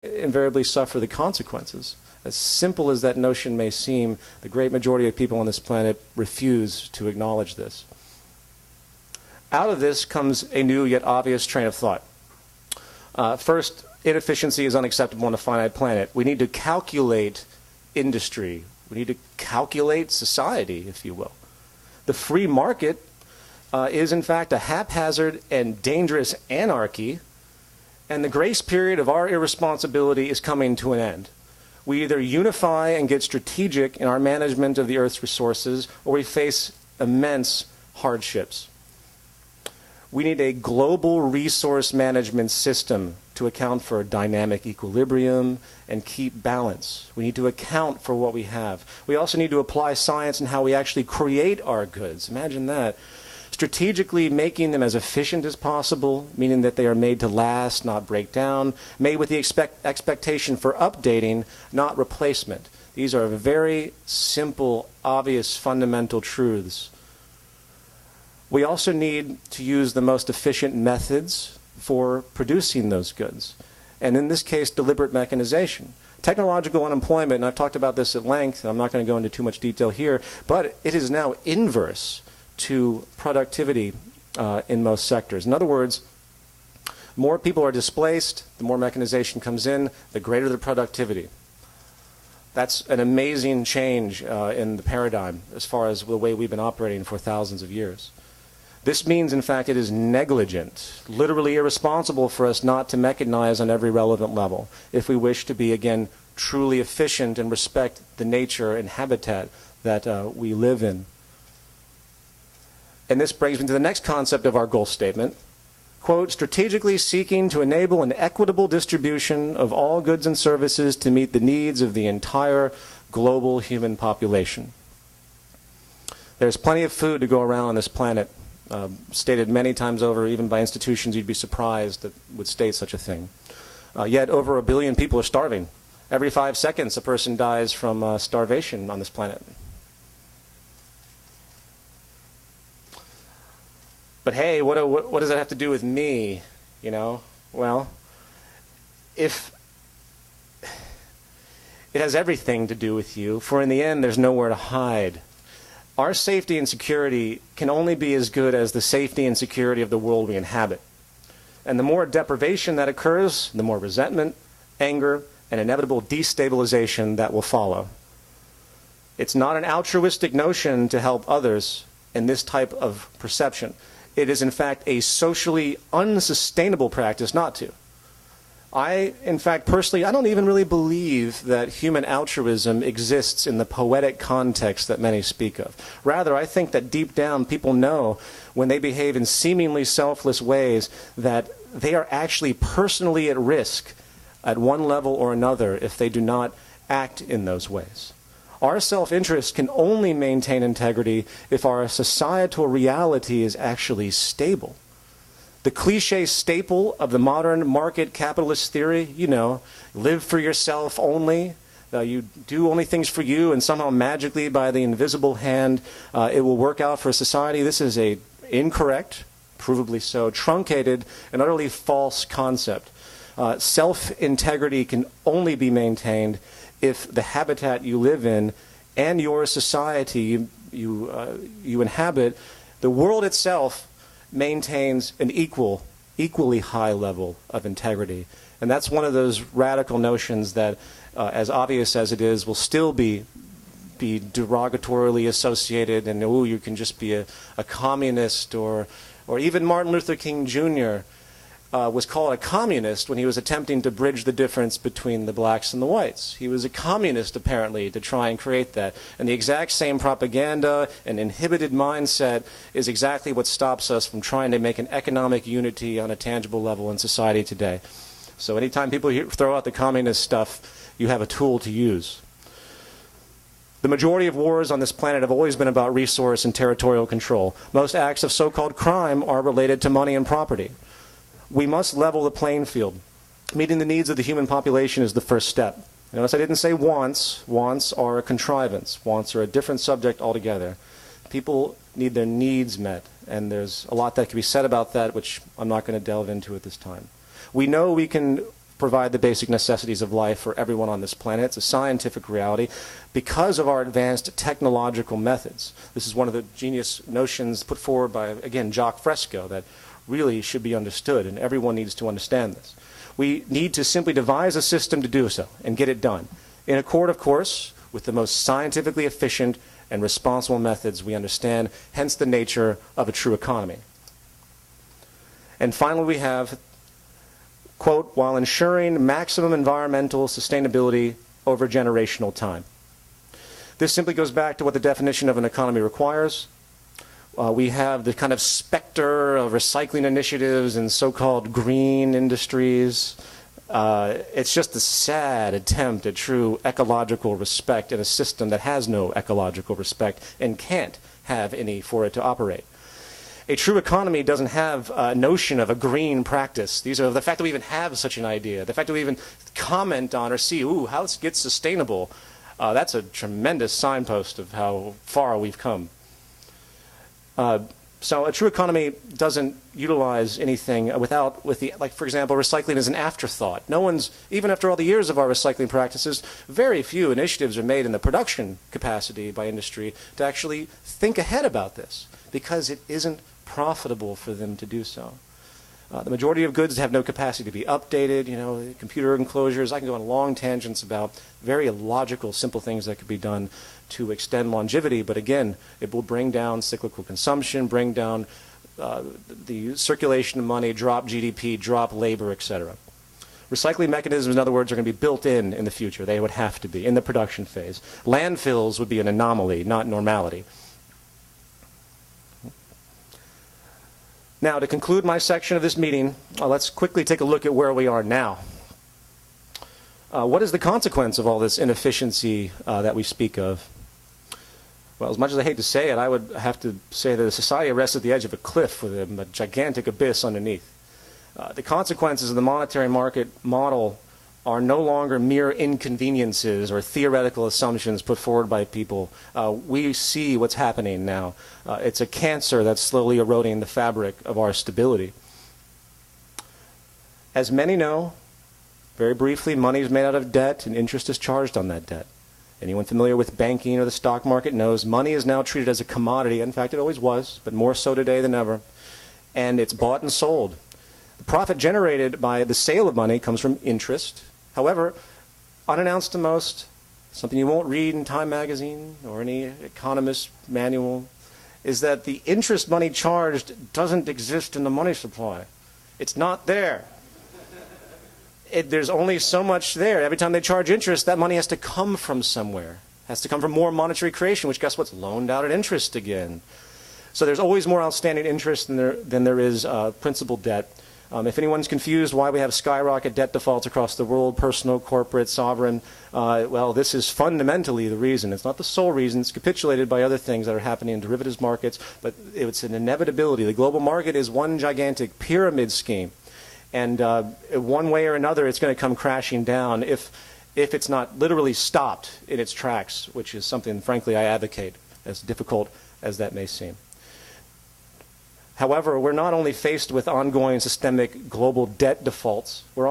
invariably suffer the consequences. As simple as that notion may seem, the great majority of people on this planet refuse to acknowledge this. Out of this comes a new yet obvious train of thought. First, inefficiency is unacceptable on a finite planet. We need to calculate industry. We need to calculate society, if you will. The free market is, in fact, a haphazard and dangerous anarchy, and the grace period of our irresponsibility is coming to an end. We either unify and get strategic in our management of the Earth's resources, or we face immense hardships. We need a global resource management system to account for dynamic equilibrium and keep balance. We need to account for what we have. We also need to apply science in how we actually create our goods. Imagine that. Strategically making them as efficient as possible, meaning that they are made to last, not break down, made with the expectation for updating, not replacement. These are very simple, obvious, fundamental truths. We also need to use the most efficient methods for producing those goods, and in this case, deliberate mechanization. Technological unemployment, and I've talked about this at length, and I'm not going to go into too much detail here, but it is now inverse to productivity in most sectors. In other words, more people are displaced, the more mechanization comes in, the greater the productivity. That's an amazing change in the paradigm as far as the way we've been operating for thousands of years. This means, in fact, it is negligent, literally irresponsible for us not to mechanize on every relevant level if we wish to be, again, truly efficient and respect the nature and habitat that we live in. And this brings me to the next concept of our goal statement. Quote, strategically seeking to enable an equitable distribution of all goods and services to meet the needs of the entire global human population. There's plenty of food to go around on this planet. Stated many times over, even by institutions you'd be surprised that would state such a thing. Yet over 1 billion people are starving. Every 5 seconds a person dies from starvation on this planet. But hey, what does that have to do with me? You know, well, if it has everything to do with you, for in the end there's nowhere to hide. Our safety and security can only be as good as the safety and security of the world we inhabit. And the more deprivation that occurs, the more resentment, anger, and inevitable destabilization that will follow. It's not an altruistic notion to help others in this type of perception. It is, in fact, a socially unsustainable practice not to. In fact, personally, I don't even really believe that human altruism exists in the poetic context that many speak of. Rather, I think that deep down people know when they behave in seemingly selfless ways that they are actually personally at risk at one level or another if they do not act in those ways. Our self-interest can only maintain integrity if our societal reality is actually stable. The cliche staple of the modern market capitalist theory, you know, live for yourself only, you do only things for you, and somehow magically by the invisible hand it will work out for society. This is a incorrect, provably so, truncated and utterly false concept. Self-integrity can only be maintained if the habitat you live in and your society you inhabit, the world itself, maintains an equally high level of integrity. And that's one of those radical notions that, as obvious as it is, will still be derogatorily associated, and oh, you can just be a communist, or even Martin Luther King Jr. Was called a communist when he was attempting to bridge the difference between the blacks and the whites. He was a communist, apparently, to try and create that. And the exact same propaganda and inhibited mindset is exactly what stops us from trying to make an economic unity on a tangible level in society today. So anytime people throw out the communist stuff, you have a tool to use. The majority of wars on this planet have always been about resource and territorial control. Most acts of so-called crime are related to money and property. We must level the playing field. Meeting the needs of the human population is the first step. Notice I didn't say wants. Wants are a contrivance. Wants are a different subject altogether. People need their needs met, and there's a lot that can be said about that, which I'm not going to delve into at this time. We know we can provide the basic necessities of life for everyone on this planet. It's a scientific reality because of our advanced technological methods. This is one of the genius notions put forward by, again, Jacques Fresco that really should be understood, and everyone needs to understand this. We need to simply devise a system to do so and get it done, in accord, of course, with the most scientifically efficient and responsible methods we understand, hence the nature of a true economy. And finally, we have, quote, while ensuring maximum environmental sustainability over generational time. This simply goes back to what the definition of an economy requires. We have the kind of specter of recycling initiatives and so-called green industries. It's just a sad attempt at true ecological respect in a system that has no ecological respect and can't have any for it to operate. A true economy doesn't have a notion of a green practice. These are the fact that we even have such an idea, the fact that we even comment on or see, ooh, how it gets sustainable. That's a tremendous signpost of how far we've come. So a true economy doesn't utilize anything like, for example, recycling is an afterthought. No one's, even after all the years of our recycling practices, very few initiatives are made in the production capacity by industry to actually think ahead about this, because it isn't profitable for them to do so. The majority of goods have no capacity to be updated, computer enclosures. I can go on long tangents about very illogical, simple things that could be done to extend longevity, but again, it will bring down cyclical consumption, bring down the circulation of money, drop GDP, drop labor, etc. Recycling mechanisms, in other words, are going to be built in the future. They would have to be in the production phase. Landfills would be an anomaly, not normality. Now, to conclude my section of this meeting, let's quickly take a look at where we are now. What is the consequence of all this inefficiency that we speak of? Well, as much as I hate to say it, I would have to say that a society rests at the edge of a cliff with a gigantic abyss underneath. The consequences of the monetary market model are no longer mere inconveniences or theoretical assumptions put forward by people. We see what's happening now. It's a cancer that's slowly eroding the fabric of our stability. As many know, very briefly, money is made out of debt and interest is charged on that debt. Anyone familiar with banking or the stock market knows money is now treated as a commodity. In fact, it always was, but more so today than ever. And it's bought and sold. The profit generated by the sale of money comes from interest. However, unannounced to most, something you won't read in Time magazine or any economist manual, is that the interest money charged doesn't exist in the money supply. It's not there. There's only so much there. Every time they charge interest, that money has to come from somewhere. It has to come from more monetary creation, which guess what's loaned out at interest again. So there's always more outstanding interest than there is principal debt. If anyone's confused why we have skyrocket debt defaults across the world, personal, corporate, sovereign, well, this is fundamentally the reason. It's not the sole reason. It's capitulated by other things that are happening in derivatives markets, but it's an inevitability. The global market is one gigantic pyramid scheme. And one way or another, it's going to come crashing down if it's not literally stopped in its tracks, which is something, frankly, I advocate, as difficult as that may seem. However, we're not only faced with ongoing systemic global debt defaults, we're also